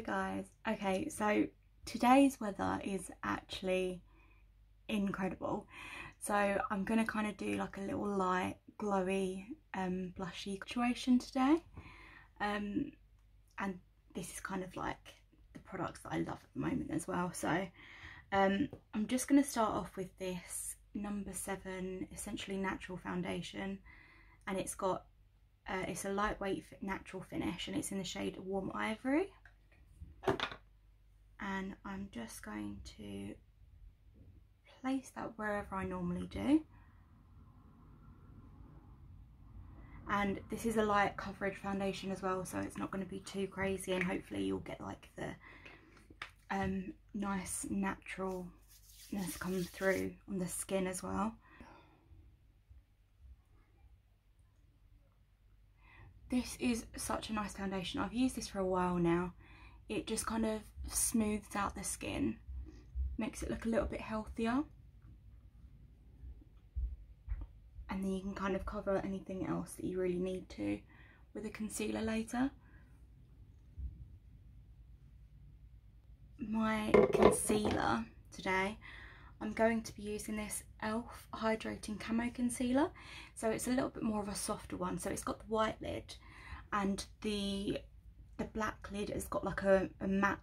guys. Okay, so today's weather is actually incredible. So I'm gonna kind of do like a little light glowy blushy situation today. And this is kind of like the products that I love at the moment as well. So I'm just gonna start off with this No7 Essentially Natural foundation, and it's got it's a lightweight natural finish, and it's in the shade Warm Ivory. And I'm just going to place that wherever I normally do. And this is a light coverage foundation as well, so it's not going to be too crazy, and hopefully you'll get like the nice naturalness come through on the skin as well. This is such a nice foundation. I've used this for a while now. It just kind of smooths out the skin, makes it look a little bit healthier, and then you can kind of cover anything else that you really need to with a concealer later. My concealer today, I'm going to be using this e.l.f. Hydrating Camo Concealer. So it's a little bit more of a softer one. So it's got the white lid, and the black lid has got like a matte,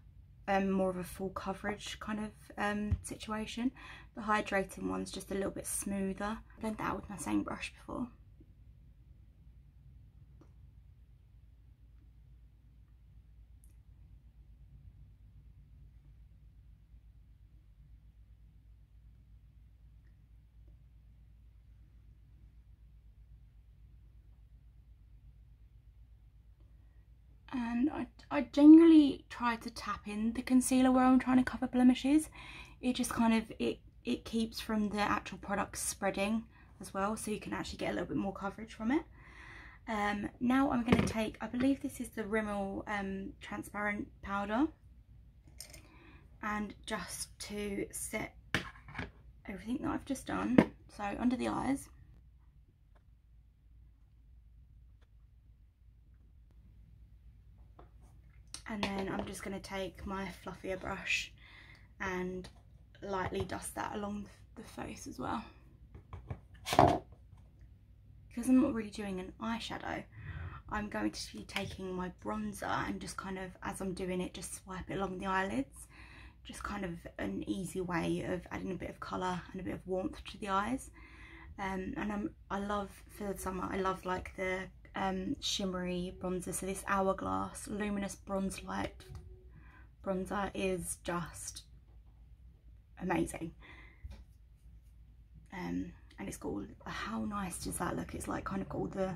more of a full coverage kind of situation. The hydrating one's just a little bit smoother. I blend that out with my same brush before. And I generally try to tap in the concealer where I'm trying to cover blemishes. It just kind of, it keeps from the actual product spreading as well, so you can actually get a little bit more coverage from it. Now I'm going to take, I believe this is the Rimmel transparent powder, and just to set everything that I've just done, so under the eyes. And then I'm just going to take my fluffier brush and lightly dust that along the face as well. Because I'm not really doing an eyeshadow, I'm going to be taking my bronzer and just kind of, as I'm doing it, just swipe it along the eyelids. Just kind of an easy way of adding a bit of colour and a bit of warmth to the eyes. And I love, for the summer, I love like the shimmery bronzer. So this Hourglass Luminous Bronze Light bronzer is just amazing. And it's got all, how nice does that look? It's like kind of got all the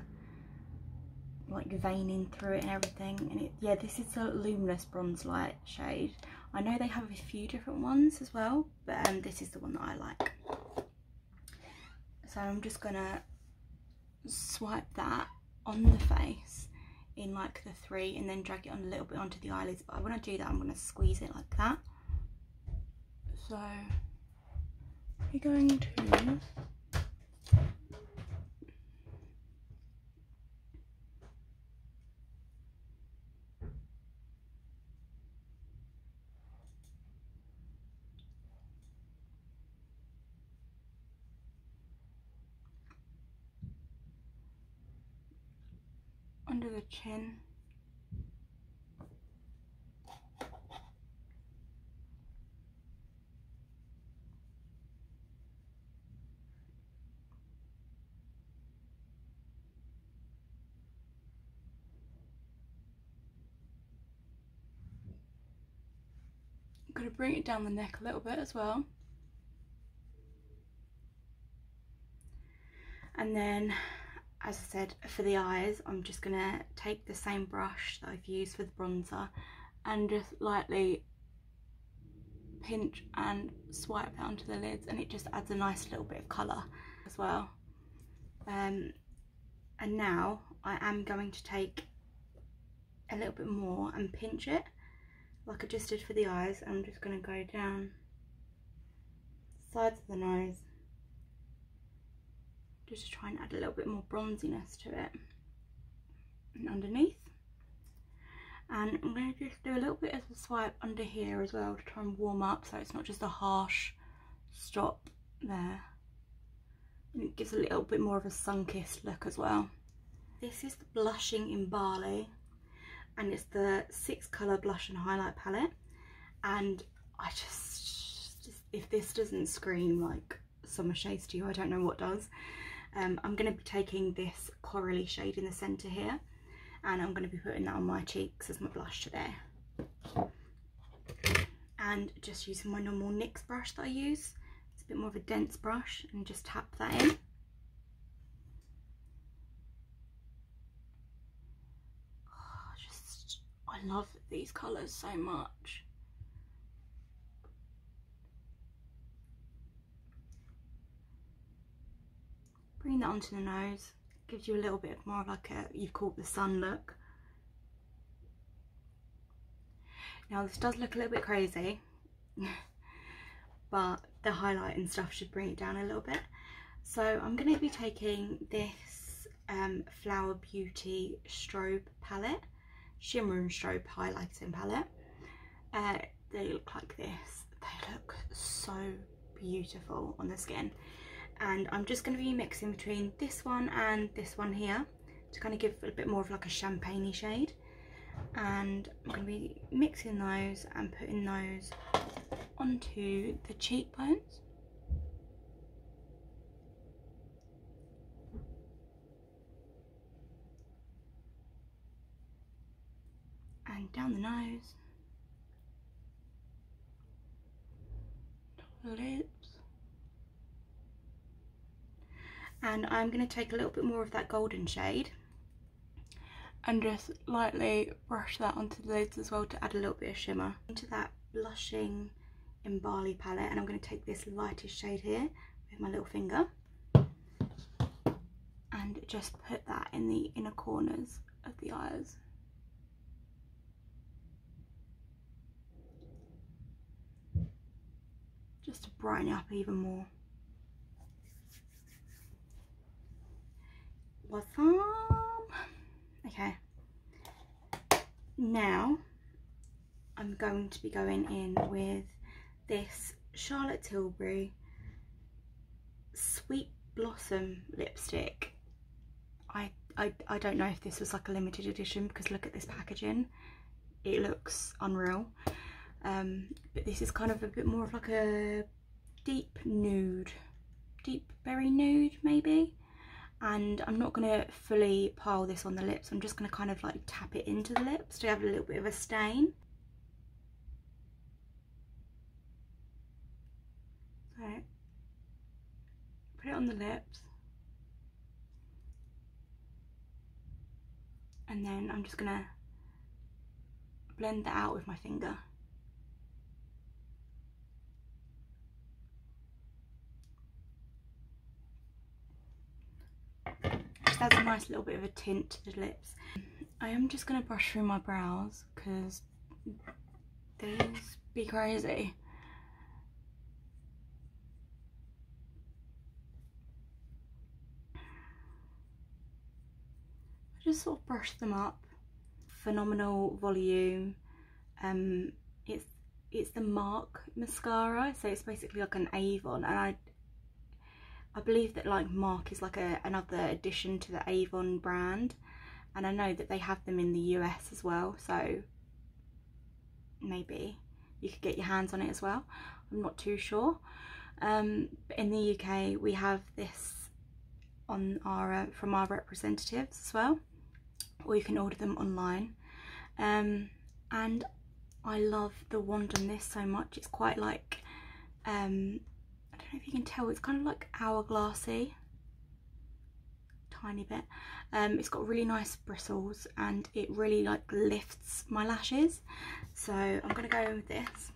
like veining through it and everything. And it, yeah, this is a Luminous Bronze Light shade. I know they have a few different ones as well, but this is the one that I like. So I'm just gonna swipe that on the face in like the 3, and then drag it on a little bit onto the eyelids. But when I do that, I'm going to squeeze it like that. So we're going to under the chin. I'm going to bring it down the neck a little bit as well. And then, as I said, for the eyes, I'm just going to take the same brush that I've used for the bronzer and just lightly pinch and swipe that onto the lids, and it just adds a nice little bit of colour as well. And now I am going to take a little bit more and pinch it like I just did for the eyes. I'm just going to go down sides of the nose, just to try and add a little bit more bronziness to it, and underneath. And I'm going to just do a little bit of a swipe under here as well to try and warm up, so it's not just a harsh stop there. And it gives a little bit more of a sun-kissed look as well. This is the Blushing in Bali, and it's the 6 colour blush and highlight palette. And I just if this doesn't scream like summer shades to you, I don't know what does. I'm going to be taking this corally shade in the centre here, and I'm going to be putting that on my cheeks as my blush today. And just using my normal NYX brush that I use. It's a bit more of a dense brush, and just tap that in. I love these colours so much. Bring that onto the nose. Gives you a little bit more of like a you've caught the sun look. Now this does look a little bit crazy, but the highlight and stuff should bring it down a little bit. So I'm going to be taking this Flower Beauty Strobe palette, Shimmer and Strobe highlighting palette. They look like this. They look so beautiful on the skin. And I'm just going to be mixing between this one and this one here to kind of give a bit more of like a champagne-y shade. And I'm going to be mixing those and putting those onto the cheekbones. And down the nose. The lips. And I'm going to take a little bit more of that golden shade and just lightly brush that onto the lids as well to add a little bit of shimmer. Into that Blushing in Bali palette, and I'm going to take this lightest shade here with my little finger and just put that in the inner corners of the eyes. Just to brighten it up even more. Awesome. Okay, now I'm going to be going in with this Charlotte Tilbury Sweet Blossom lipstick. I don't know if this was like a limited edition, because look at this packaging, it looks unreal. But this is kind of a bit more of like a deep nude, deep berry nude maybe. And I'm not going to fully pile this on the lips, I'm just going to kind of like tap it into the lips to have a little bit of a stain. So put it on the lips, and then I'm just going to blend that out with my finger. Just adds a nice little bit of a tint to the lips. I am just going to brush through my brows because these be crazy. I just sort of brush them up. Phenomenal volume. It's the Mark mascara, so it's basically like an Avon, and I believe that like Mark is like another addition to the Avon brand, and I know that they have them in the US as well, so maybe you could get your hands on it as well. I'm not too sure. But in the UK we have this on our from our representatives as well, or you can order them online. And I love the wand on this so much. It's quite like I don't know if you can tell, it's kind of like hourglassy, tiny bit. It's got really nice bristles and it really like lifts my lashes. So I'm gonna go with this.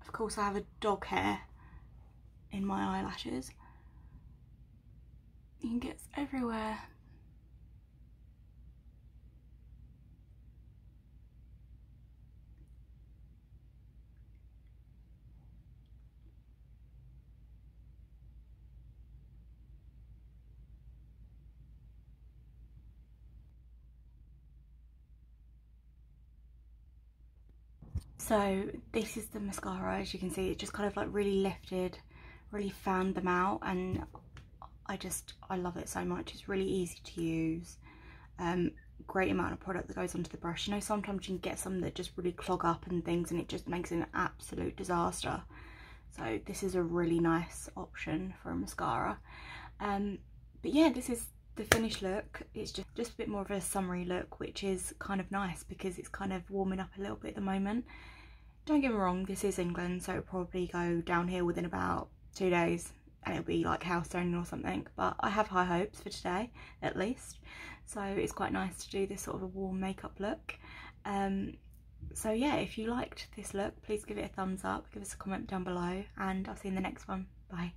Of course I have a dog hair in my eyelashes. It gets everywhere. So this is the mascara. As you can see, it just kind of like really lifted, really fanned them out, and I love it so much. It's really easy to use. Great amount of product that goes onto the brush. You know, sometimes you can get some that just really clog up and things, and it just makes it an absolute disaster. So this is a really nice option for a mascara. But yeah, this is the finished look. It's just a bit more of a summery look, which is kind of nice because it's kind of warming up a little bit at the moment. Don't get me wrong, this is England, so it'll probably go downhill within about 2 days and it'll be like house raining or something, but I have high hopes for today at least. So it's quite nice to do this sort of a warm makeup look. So yeah, if you liked this look, please give it a thumbs up, give us a comment down below, and I'll see you in the next one. Bye.